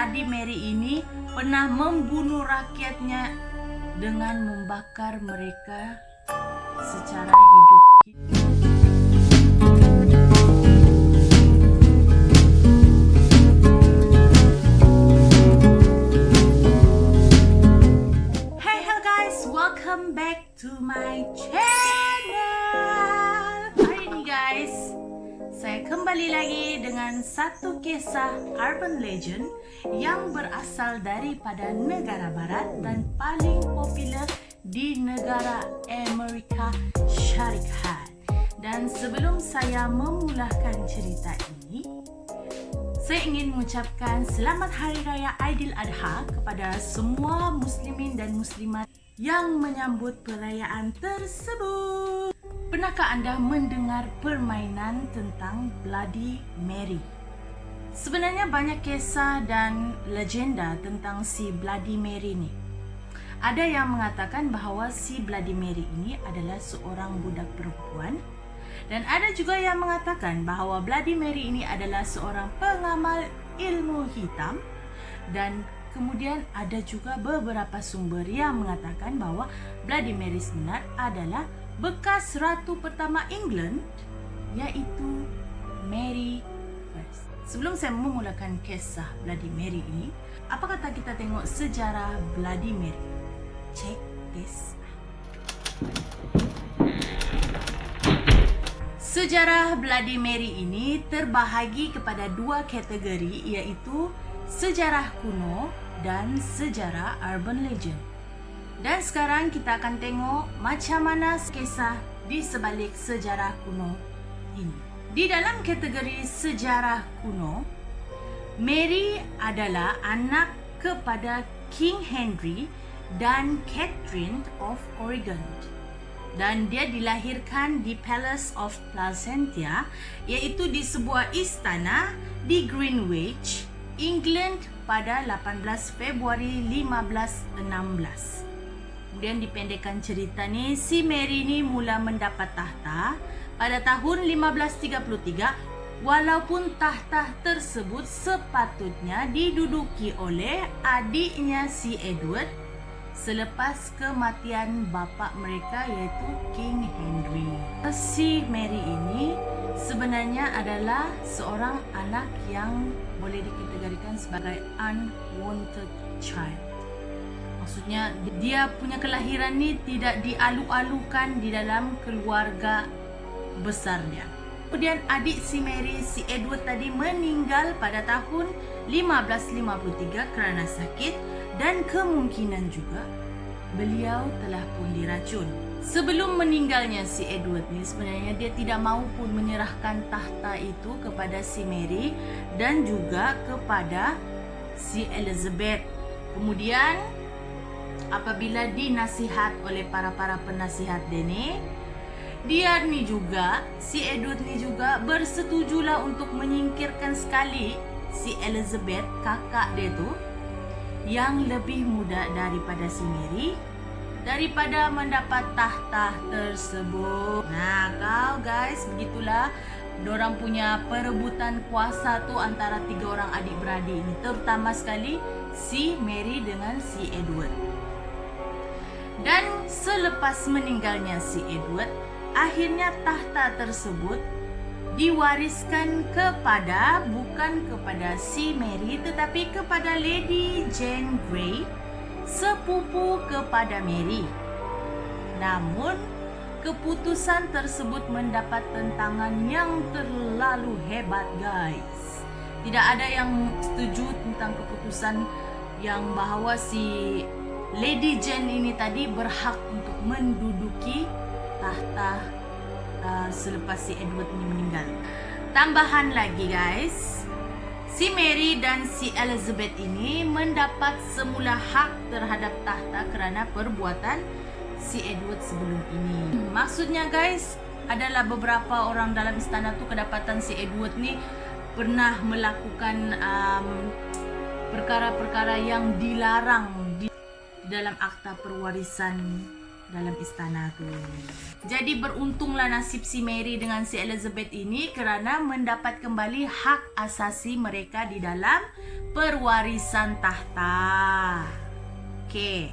Bloody Mary ini pernah membunuh rakyatnya dengan membakar mereka secara hidup. Hey, hello guys, welcome back to my channel. Hari ini guys, saya kembali lagi dengan satu kisah urban legend yang berasal daripada negara barat dan paling popular di negara Amerika Syarikat. Dan sebelum saya memulakan cerita ini, saya ingin mengucapkan Selamat Hari Raya Aidiladha kepada semua muslimin dan muslimat yang menyambut perayaan tersebut. Pernahkah anda mendengar permainan tentang Bloody Mary? Sebenarnya banyak kisah dan legenda tentang si Bloody Mary ni. Ada yang mengatakan bahawa si Bloody Mary ini adalah seorang budak perempuan, dan ada juga yang mengatakan bahawa Bloody Mary ini adalah seorang pengamal ilmu hitam, dan kemudian ada juga beberapa sumber yang mengatakan bahawa Bloody Mary sebenar adalah bekas ratu pertama England, iaitu Mary First. Sebelum saya memulakan kisah Bloody Mary ini, apa kata kita tengok sejarah Bloody Mary? Check this out. Sejarah Bloody Mary ini terbahagi kepada dua kategori, iaitu sejarah kuno dan sejarah urban legend. Dan sekarang kita akan tengok macam mana kisah di sebalik sejarah kuno ini. Di dalam kategori sejarah kuno, Mary adalah anak kepada King Henry dan Catherine of Oregon. Dan dia dilahirkan di Palace of Placentia, iaitu di sebuah istana di Greenwich, England pada 18 Februari 1516. Kemudian dipendekkan cerita ni, si Mary ni mula mendapat tahta pada tahun 1533, walaupun tahta tersebut sepatutnya diduduki oleh adiknya si Edward selepas kematian bapa mereka, iaitu King Henry. Si Mary ini sebenarnya adalah seorang anak yang boleh dikategorikan sebagai unwanted child. Maksudnya dia punya kelahiran ni tidak dialu-alukan di dalam keluarga besarnya. Kemudian adik si Mary, si Edward tadi, meninggal pada tahun 1553 kerana sakit, dan kemungkinan juga beliau telah pun diracun. Sebelum meninggalnya si Edward ni, sebenarnya dia tidak mahu pun menyerahkan tahta itu kepada si Mary dan juga kepada si Elizabeth. Kemudian apabila dinasihat oleh para penasihat dia ni juga, si Edward ni juga bersetujulah untuk menyingkirkan sekali si Elizabeth, kakak dia tu, yang lebih muda daripada si Mary, daripada mendapat tahta tersebut. Nah, kau guys, begitulah dorang punya perebutan kuasa tu antara tiga orang adik-beradik ini, terutama sekali si Mary dengan si Edward. Dan selepas meninggalnya si Edward, akhirnya tahta tersebut diwariskan bukan kepada si Mary, tetapi kepada Lady Jane Grey, sepupu kepada Mary. Namun keputusan tersebut mendapat tentangan yang terlalu hebat guys. Tidak ada yang setuju tentang keputusan yang bahawa si Lady Jane ini tadi berhak untuk menduduki tahta selepas si Edward ini meninggal. Tambahan lagi guys, si Mary dan si Elizabeth ini mendapat semula hak terhadap tahta kerana perbuatan si Edward sebelum ini. Maksudnya guys, adalah beberapa orang dalam istana tu kedapatan si Edward ni pernah melakukan perkara-perkara yang dilarang di dalam akta perwarisan dalam istana tu. Jadi beruntunglah nasib si Mary dengan si Elizabeth ini kerana mendapat kembali hak asasi mereka di dalam perwarisan tahta. Okey.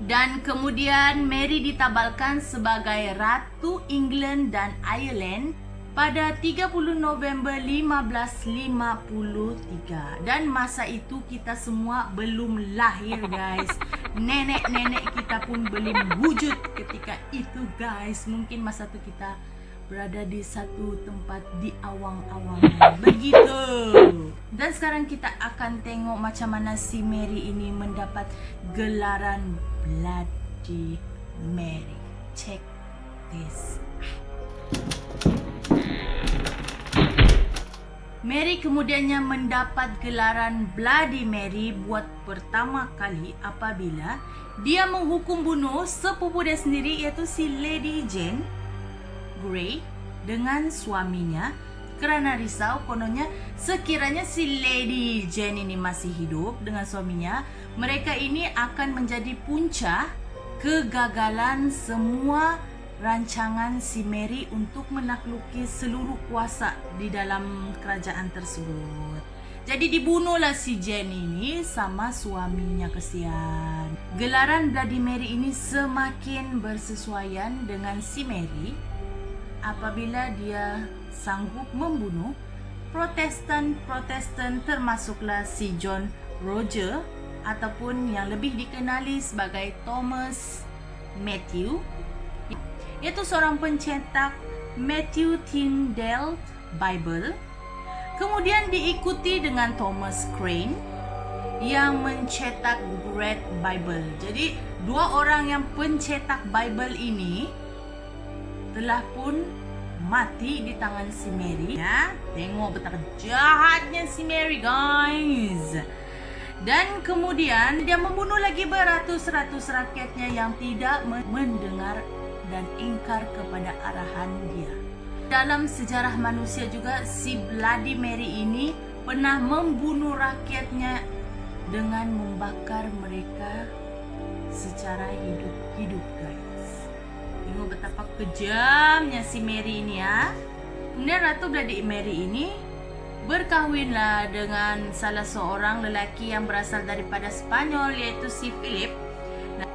Dan kemudian Mary ditabalkan sebagai Ratu England dan Ireland pada 30 November 1553. Dan masa itu kita semua belum lahir, guys. Nenek-nenek kita pun belum wujud ketika itu, guys. Mungkin masa itu kita berada di satu tempat di awang-awang. Begitu. Dan sekarang kita akan tengok macam mana si Mary ini mendapat gelaran Bloody Mary. Check this. Mary kemudiannya mendapat gelaran Bloody Mary buat pertama kali apabila dia menghukum bunuh sepupu dia sendiri, iaitu si Lady Jane Grey dengan suaminya kerana risau kononnya sekiranya si Lady Jane ini masih hidup dengan suaminya, mereka ini akan menjadi punca kegagalan semua rancangan si Mary untuk menakluki seluruh kuasa di dalam kerajaan tersebut. Jadi dibunuhlah si Jane ini sama suaminya, kesian. Gelaran Bloody Mary ini semakin bersesuaian dengan si Mary apabila dia sanggup membunuh Protestan termasuklah si John Roger ataupun yang lebih dikenali sebagai Thomas Matthew, iaitu seorang pencetak Matthew Tyndale Bible. Kemudian diikuti dengan Thomas Crane yang mencetak Great Bible. Jadi dua orang yang pencetak Bible ini telah pun mati di tangan si Mary. Ya, tengok betapa jahatnya si Mary, guys. Dan kemudian dia membunuh lagi beratus-ratus rakyatnya yang tidak mendengar dan ingkar kepada arahan dia. Dalam sejarah manusia juga, si Bloody Mary ini pernah membunuh rakyatnya dengan membakar mereka secara hidup-hidup, guys. Tengok betapa kejamnya si Mary ini, ya. Kemudian Ratu Bloody Mary ini berkahwinlah dengan salah seorang lelaki yang berasal daripada Spanyol, iaitu si Philip.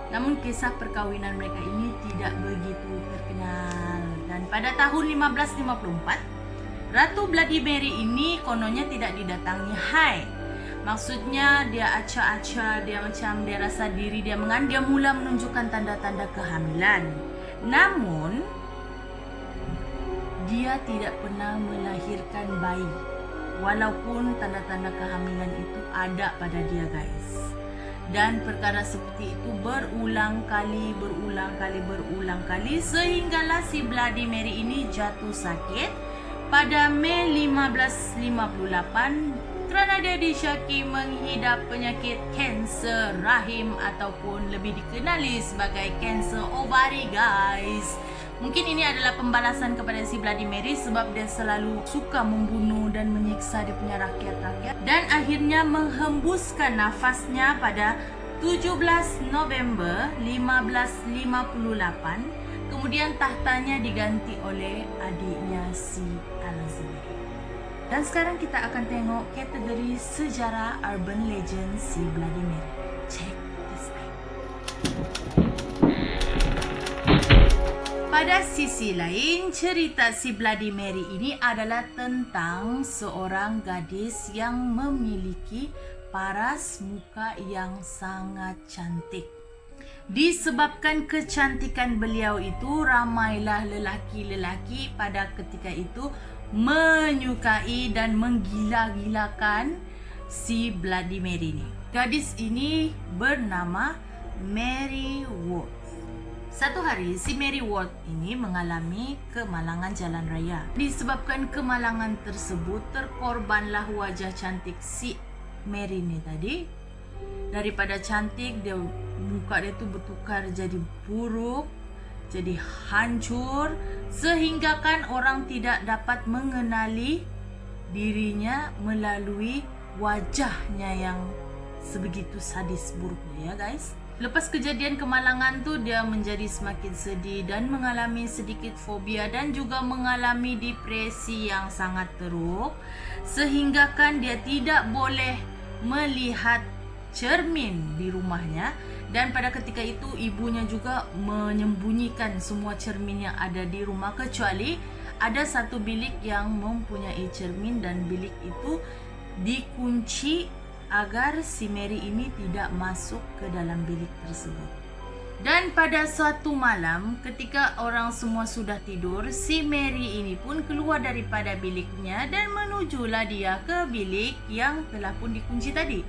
Namun kisah perkahwinan mereka ini tidak begitu terkenal. Dan pada tahun 1554, Ratu Bloody Mary ini kononnya tidak didatangi haid. Maksudnya dia acak-acak, dia macam dia rasa diri dia mengandung. Dia mula menunjukkan tanda-tanda kehamilan. Namun dia tidak pernah melahirkan bayi, walaupun tanda-tanda kehamilan itu ada pada dia, guys. Dan perkara seperti itu berulang kali sehinggalah si Bloody Mary ini jatuh sakit pada Mei 1558 kerana dia disyaki mengidap penyakit kanser rahim ataupun lebih dikenali sebagai kanser ovari, guys. Mungkin ini adalah pembalasan kepada si Bloody Mary sebab dia selalu suka membunuh dan menyiksa dia punya rakyat-rakyat, dan akhirnya menghembuskan nafasnya pada 17 November 1558. Kemudian tahtanya diganti oleh adiknya si Elizabeth. Dan sekarang kita akan tengok kategori sejarah urban legend si Bloody Mary. Check this out. Pada sisi lain, cerita si Bloody Mary ini adalah tentang seorang gadis yang memiliki paras muka yang sangat cantik. Disebabkan kecantikan beliau itu, ramailah lelaki-lelaki pada ketika itu menyukai dan menggila-gilakan si Bloody Mary ini. Gadis ini bernama Mary Worth. Satu hari, si Mary Worth ini mengalami kemalangan jalan raya. Disebabkan kemalangan tersebut, terkorbanlah wajah cantik si Mary ni tadi. Daripada cantik, muka dia tu bertukar jadi buruk, jadi hancur, sehingga kan orang tidak dapat mengenali dirinya melalui wajahnya yang sebegitu sadis buruknya, ya guys. Lepas kejadian kemalangan tu, dia menjadi semakin sedih dan mengalami sedikit fobia dan juga mengalami depresi yang sangat teruk, sehingga kan dia tidak boleh melihat cermin di rumahnya. Dan pada ketika itu ibunya juga menyembunyikan semua cermin yang ada di rumah, kecuali ada satu bilik yang mempunyai cermin dan bilik itu dikunci agar si Mary ini tidak masuk ke dalam bilik tersebut. Dan pada suatu malam ketika orang semua sudah tidur, si Mary ini pun keluar daripada biliknya dan menujulah dia ke bilik yang telah pun dikunci tadi.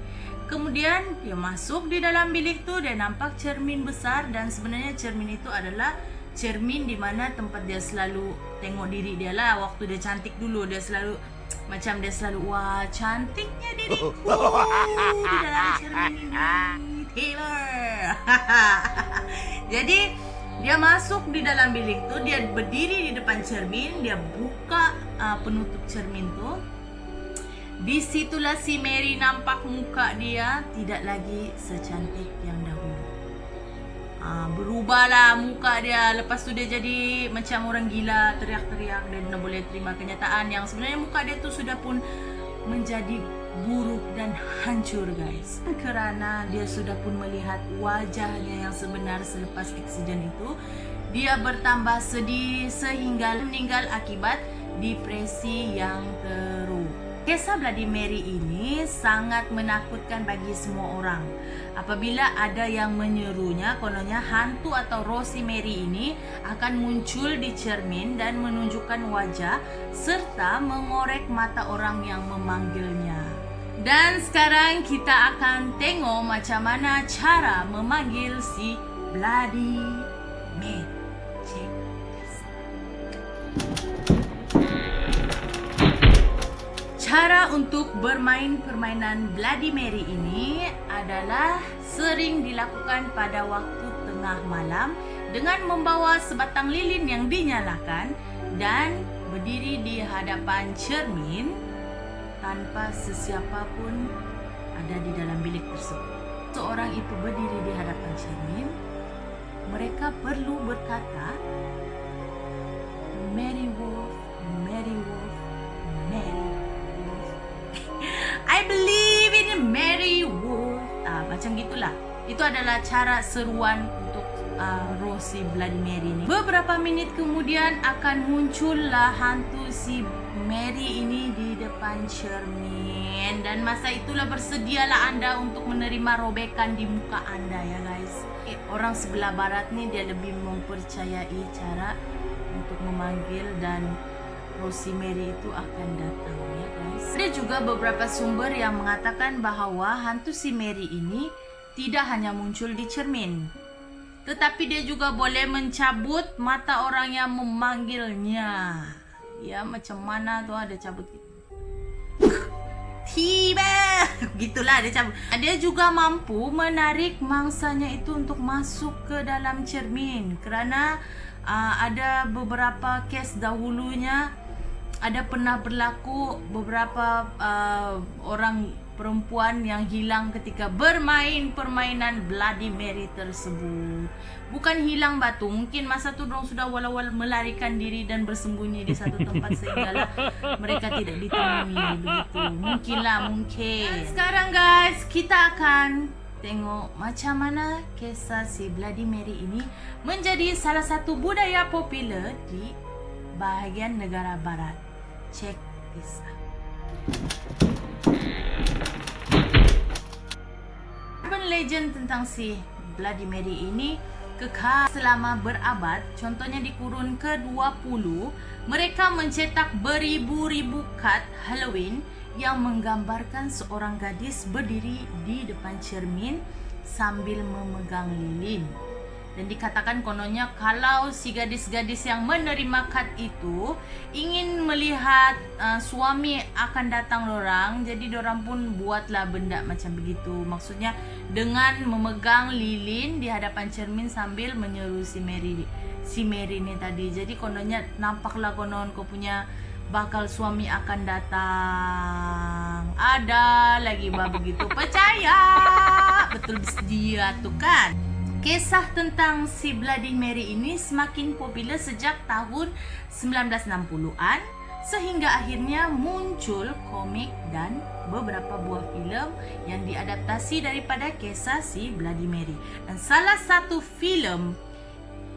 Kemudian dia masuk di dalam bilik tu, dia nampak cermin besar, dan sebenarnya cermin itu adalah cermin di mana tempat dia selalu tengok diri dia lah. Waktu dia cantik dulu, dia selalu wah cantiknya diriku di dalam cermin ini, Taylor. Jadi dia masuk di dalam bilik tu, dia berdiri di depan cermin, dia buka penutup cermin tu. Disitulah si Mary nampak muka dia tidak lagi secantik yang dahulu. Berubahlah muka dia. Lepas tu dia jadi macam orang gila, teriak-teriak. Dia tidak boleh terima kenyataan yang sebenarnya muka dia tu sudah pun menjadi buruk dan hancur, guys. Kerana dia sudah pun melihat wajahnya yang sebenar selepas eksiden itu, dia bertambah sedih sehingga meninggal akibat depresi yang teruk. Kisah Bloody Mary ini sangat menakutkan bagi semua orang. Apabila ada yang menyerunya, kononnya hantu atau roh si Mary ini akan muncul di cermin dan menunjukkan wajah serta mengorek mata orang yang memanggilnya. Dan sekarang kita akan tengok macam mana cara memanggil si Bloody Mary. Check this. Cara untuk bermain permainan Bloody Mary ini adalah sering dilakukan pada waktu tengah malam dengan membawa sebatang lilin yang dinyalakan dan berdiri di hadapan cermin tanpa sesiapa pun ada di dalam bilik tersebut. Seorang itu berdiri di hadapan cermin, mereka perlu berkata, Mary Wolf, Mary Wolf, Mary Wolf. I believe in Mary Wolf. Macam gitulah. Itu adalah cara seruan untuk roh si Bloody Mary ini. Beberapa minit kemudian akan muncullah hantu si Mary ini di depan cermin. Dan masa itulah bersedialah anda untuk menerima robekan di muka anda, ya guys. Orang sebelah barat ni dia lebih mempercayai cara untuk memanggil dan roh si Mary itu akan datang, ya guys. Ada juga beberapa sumber yang mengatakan bahawa hantu si Mary ini tidak hanya muncul di cermin, tetapi dia juga boleh mencabut mata orang yang memanggilnya. Ya, macam mana tu ada cabut gitu. Tiba, gitulah dia cabut. Dia juga mampu menarik mangsanya itu untuk masuk ke dalam cermin, kerana ada beberapa kes dahulunya ada pernah berlaku beberapa orang perempuan yang hilang ketika bermain permainan Bloody Mary tersebut. Bukan hilang batu, mungkin masa tu dorang sudah wala-wala melarikan diri dan bersembunyi di satu tempat sehinggalah mereka tidak ditemui begitu. Mungkinlah, mungkin. Dan sekarang guys, kita akan tengok macam mana kisah si Bloody Mary ini menjadi salah satu budaya popular di bahagian negara barat. Check this out. Urban legend tentang si Bloody Mary ini kekal selama berabad. Contohnya di kurun ke-20, mereka mencetak beribu-ribu kad Halloween yang menggambarkan seorang gadis berdiri di depan cermin sambil memegang lilin. Dan dikatakan kononnya kalau si gadis-gadis yang menerima kad itu ingin melihat suami akan datang dorang, jadi dorang pun buatlah benda macam begitu. Maksudnya dengan memegang lilin di hadapan cermin sambil menyeru si Mary ni tadi. Jadi kononnya nampaklah konon kau punya bakal suami akan datang. Ada lagi begitu percaya. betul dia tuh kan. Kisah tentang si Bloody Mary ini semakin populer sejak tahun 1960-an sehingga akhirnya muncul komik dan beberapa buah filem yang diadaptasi daripada kisah si Bloody Mary. Dan salah satu filem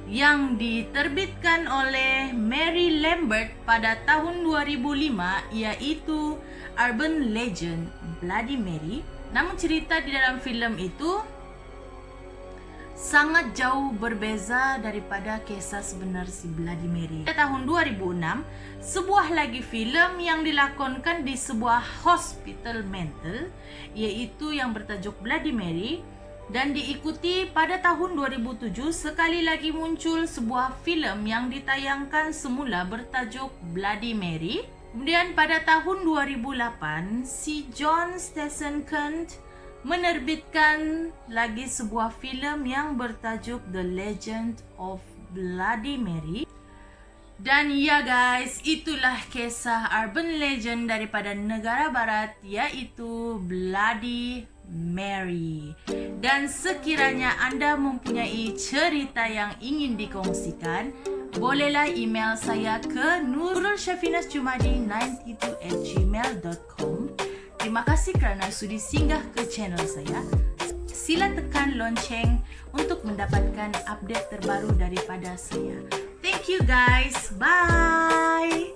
yang diterbitkan oleh Mary Lambert pada tahun 2005 iaitu Urban Legend Bloody Mary. Namun cerita di dalam filem itu sangat jauh berbeza daripada kisah sebenar si Bloody Mary. Pada tahun 2006, sebuah lagi filem yang dilakonkan di sebuah hospital mental iaitu yang bertajuk Bloody Mary, dan diikuti pada tahun 2007 sekali lagi muncul sebuah filem yang ditayangkan semula bertajuk Bloody Mary. Kemudian pada tahun 2008 si John Steichen menerbitkan lagi sebuah filem yang bertajuk The Legend of Bloody Mary. Dan ya guys, itulah kisah urban legend daripada negara barat iaitu Bloody Mary. Dan sekiranya anda mempunyai cerita yang ingin dikongsikan, bolehlah email saya ke nurulsyafinasjumadi92@gmail.com. Terima kasih kerana sudi singgah ke channel saya. Sila tekan lonceng untuk mendapatkan update terbaru daripada saya. Thank you guys. Bye.